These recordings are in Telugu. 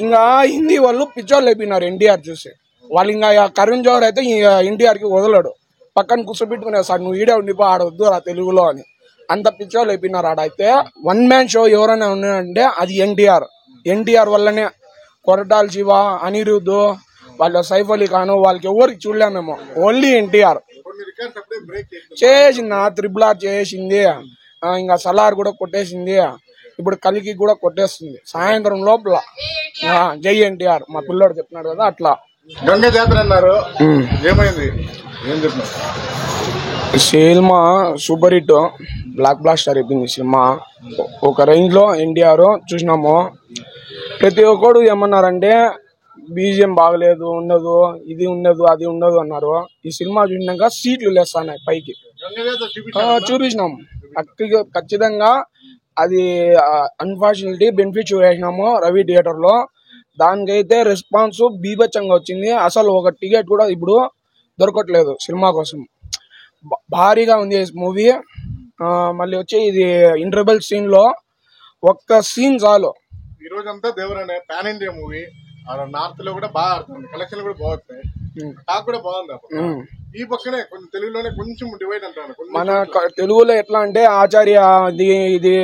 ఇంకా హిందీ వాళ్ళు పిచ్చోళ్ళు అయిపోయినారు ఎన్టీఆర్ చూసి. వాళ్ళు ఇంకా కరుణ్ జోహర్ అయితే ఎన్టీఆర్ కి వదలడు, పక్కన కూర్చోబెట్టుకునే సార్ నువ్వు ఈడే ఉండిపో ఆడవద్దు ఆ తెలుగులో అని. అంత పిచ్చోళ్ళు అయిపోయినారు ఆడైతే. వన్ మ్యాన్ షో ఎవరైనా ఉన్నాయంటే అది ఎన్టీఆర్ వల్లనే. కొరటాల శివ, అనిరుద్ధ్, వాళ్ళ సైఫ్ అలీ ఖాన్ వాళ్ళకి ఎవరికి చూడలేము మేము, ఓన్లీ ఎన్టీఆర్ చేసింది. RRR చేసింది, ఇంకా సలార్ కూడా కొట్టేసింది, ఇప్పుడు కలికి కూడా కొట్టేస్తుంది సాయంత్రం లోపల. జై ఎన్టీఆర్ మా పిల్లోడు చెప్తున్నాడు కదా అట్లా. గంగ జాతర అన్నారు, ఏమైంది? ఏం చెప్తున్నారు? Cinema super hit, block blaster అయిపోయింది సినిమా. ఒక రేంజ్ లో ఎన్టీఆర్ చూసినాము. ప్రతి ఒక్కడు ఏమన్నారంటే బీజిఎం బాగలేదు, ఉండదు, ఇది ఉండదు, అది ఉండదు అన్నారు. ఈ సినిమా చూసినాక సీట్లు లేస్తున్నాయి పైకి. చూపించినాం ఖచ్చితంగా. అది అన్ఫార్చునేట్లీ బెనిఫిట్ చూసినాము రవి థియేటర్ లో. దానికైతే రెస్పాన్స్ బీభత్సంగా వచ్చింది. అసలు ఒక టికెట్ కూడా ఇప్పుడు దొరకట్లేదు సినిమా కోసం. భారీగా ఉంది మూవీ. మళ్ళీ వచ్చి ఇది ఇంటర్వెల్ సీన్ లో ఒక్క సీన్ చాలు. ఈ రోజు అంతా దేవరనే పాన్ ఇండియా మూవీ. నార్త్ లో కూడా బాగా ఆడుతుంది, కలెక్షన్ కూడా బాగుంటాయి, టాక్ కూడా బాగుంది. ఈ పక్కనే కొంచెం తెలుగులోనే కొంచెం డివైడ్ అంటాను. మన తెలుగులో ఎట్లా అంటే ఆచార్య ఇది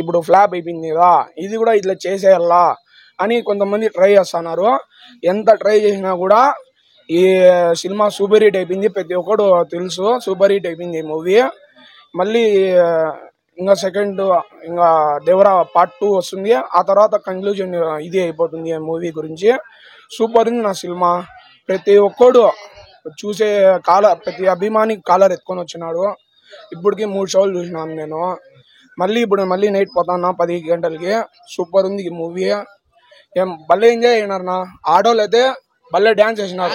ఇప్పుడు ఫ్లాప్ అయిపోయింది కదా, ఇది కూడా ఇట్లా చేసేయాలా అని కొంతమంది ట్రై చేస్తున్నారు. ఎంత ట్రై చేసినా కూడా ఈ సినిమా సూపర్ హిట్ అయిపోయింది, ప్రతి ఒక్కడు తెలుసు సూపర్ హిట్ అయిపోయింది ఈ మూవీ. మళ్ళీ ఇంకా సెకండ్ ఇంకా దేవరా పార్ట్ 2 వస్తుంది. ఆ తర్వాత కంక్లూజన్ ఇది అయిపోతుంది మూవీ గురించి. సూపర్ ఉంది నా సినిమా. ప్రతి ఒక్కడు చూసే ప్రతి అభిమాని కాలర్ ఎత్తుకొని వచ్చినాడు. ఇప్పటికి 3 షోలు చూసినాను నేను. మళ్ళీ నైట్ పోతాను 10 గంటలకి. సూపర్ ఉంది ఈ మూవీ. ఏం భలే ఎంజాయ్ అయినారు నా ఆడోళ్ళు అయితే, భలే డాన్స్ చేసినారు.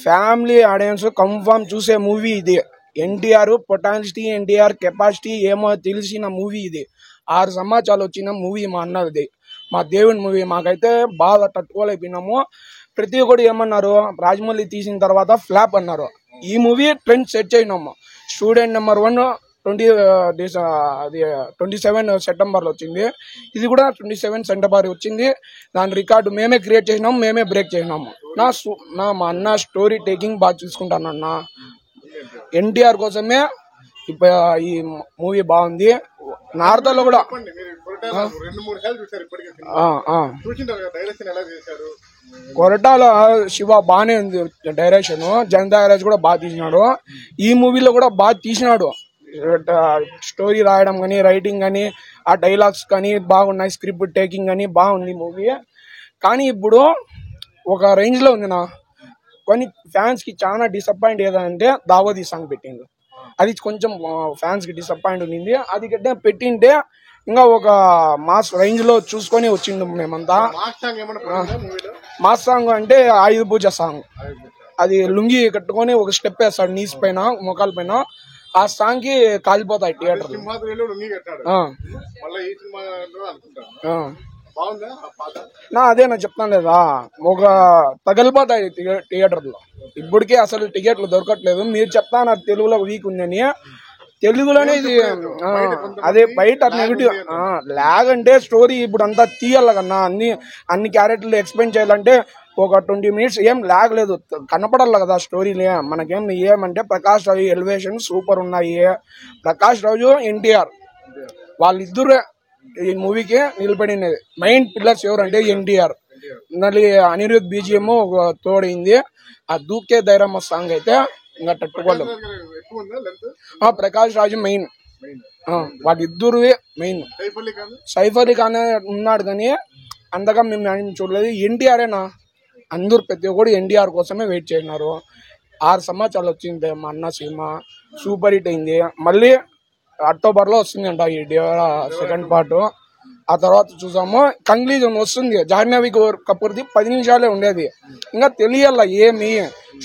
ఫ్యామిలీ ఆడియన్స్ కన్ఫర్మ్ చూసే మూవీ ఇది. ఎన్టీఆర్ పొటాన్సిటీ, ఎన్టీఆర్ కెపాసిటీ ఏమో తెలిసిన మూవీ ఇది. 6 సంవత్సరాలు వచ్చిన మూవీ మా అన్నది, మా దేవుని మూవీ. మాకైతే బాగా తట్టుకోలేకపోయినాము. ప్రతి ఒక్కటి ఏమన్నారు, రాజమౌళి తీసిన తర్వాత ఫ్లాప్ అన్నారు. ఈ మూవీ ట్రెండ్ సెట్ చేయనాము. స్టూడెంట్ నెంబర్ 1 27 సెప్టెంబర్ లో వచ్చింది. ఇది కూడా 27 సెప్టెంబర్ వచ్చింది. దాని రికార్డు మేమే క్రియేట్ చేసినాము, మేమే బ్రేక్ చేసినాము. మా అన్న స్టోరీ టేకింగ్ బాగా చూసుకుంటాను అన్న. ఎన్టీఆర్ కోసమే ఈ మూవీ బాగుంది. నార్త్ లో కూడా కొరటాల శివ బానే ఉంది డైరెక్షన్. జనతా కూడా బాగా తీసినాడు. ఈ మూవీలో కూడా బాగా తీసినాడు. స్టోరీ రాయడం కానీ, రైటింగ్ కానీ, ఆ డైలాగ్స్ కానీ బాగున్నాయి. స్క్రిప్ట్ టేకింగ్ కానీ బాగుంది మూవీ. కానీ ఇప్పుడు ఒక రేంజ్ లో ఉంది నా. కొన్ని ఫ్యాన్స్ కి చాలా డిసప్పాయింట్ ఏదంటే దావోదీ సాంగ్ పెట్టింది. అది కొంచెం ఫ్యాన్స్ కి డిసప్పాయింట్ ఉంది. అది గట్టిగా పెట్టింటే ఇంకా ఒక మాస్ రేంజ్ లో చూసుకొని వచ్చిండు మేమంతా. మాస్ సాంగ్ అంటే ఆయుధ పూజ సాంగ్. అది లుంగి కట్టుకొని ఒక స్టెప్ వేస్తాడు నీస్ పైన, మొఖాల పైన. ఆ సాంగ్ కి కాలిపోతాయి థియేటర్. అదే నా చెప్తాను లేదా, ఒక తగలిపోతాయి థియేటర్ లో. ఇప్పటికే అసలు టికెట్లు దొరకట్లేదు. మీరు చెప్తాను తెలుగులో వీక్ ఉందని. తెలుగులోనే ఇది అదే బయట నెగిటివ్ లాగ్ అంటే స్టోరీ ఇప్పుడు అంతా తీయాల కన్నా. అన్ని క్యారెక్టర్లు ఎక్స్ప్లెయిన్ చేయాలంటే ఒక 20 minutes ఏం లాగ్ లేదు, కనపడాలి కదా స్టోరీని. మనకేం ఏమంటే ప్రకాష్ రాజు ఎలివేషన్ సూపర్ ఉన్నాయి. ప్రకాష్ రాజు, ఎన్టీఆర్ వాళ్ళిద్దరు ఈ మూవీకి నిలబడినది. మెయిన్ పిల్లర్స్ ఎవరంటే ఎన్టీఆర్. మళ్ళీ అనిరుద్ధ్ బీజిఎం ఒక తోడైంది. ఆ దూకే ధైర్యమ్మ సాంగ్ అయితే ఇంకా తట్టుకోలేము. ప్రకాష్ రాజు మెయిన్, వాళ్ళిద్దరు మెయిన్. సైఫ్ అలీ ఖాన్ ఉన్నాడు కానీ అంతగా మేము చూడలేదు. ఎన్టీఆర్ఏనా అందరూ ప్రతి ఒక్కరు ఎన్టీఆర్ కోసమే వెయిట్ చేసినారు. 6 సంవత్సరాలు వచ్చింది మా అన్న సినిమా. సూపర్ హిట్ అయింది. మళ్ళీ అక్టోబర్ లో వస్తుంది అంట ఈ సెకండ్ పార్ట్. ఆ తర్వాత చూసాము కంక్లూజన్ వస్తుంది. జాహ్నవి కపూర్ది 10 నిమిషాలే ఉండేది. ఇంకా తెలియాల ఏమి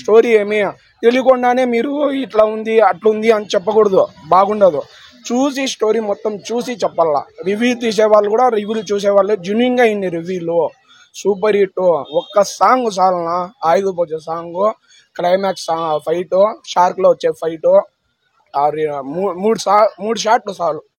స్టోరీ ఏమి. తెలియకుండానే మీరు ఇట్లా ఉంది అట్లా ఉంది అని చెప్పకూడదు, బాగుండదు. చూసి స్టోరీ మొత్తం చూసి చెప్పాలా. రివ్యూ తీసేవాళ్ళు కూడా రివ్యూలు చూసేవాళ్ళు జెన్యూన్ గా అయింది రివ్యూలు. Super hit. ఒక్క సాంగ్ చాలనా, ఆయుధ పూజ సాంగ్, క్లైమాక్స్ ఫైట్, షార్క్ లో వచ్చే ఫైట్ మూడు షాట్లు చాలు.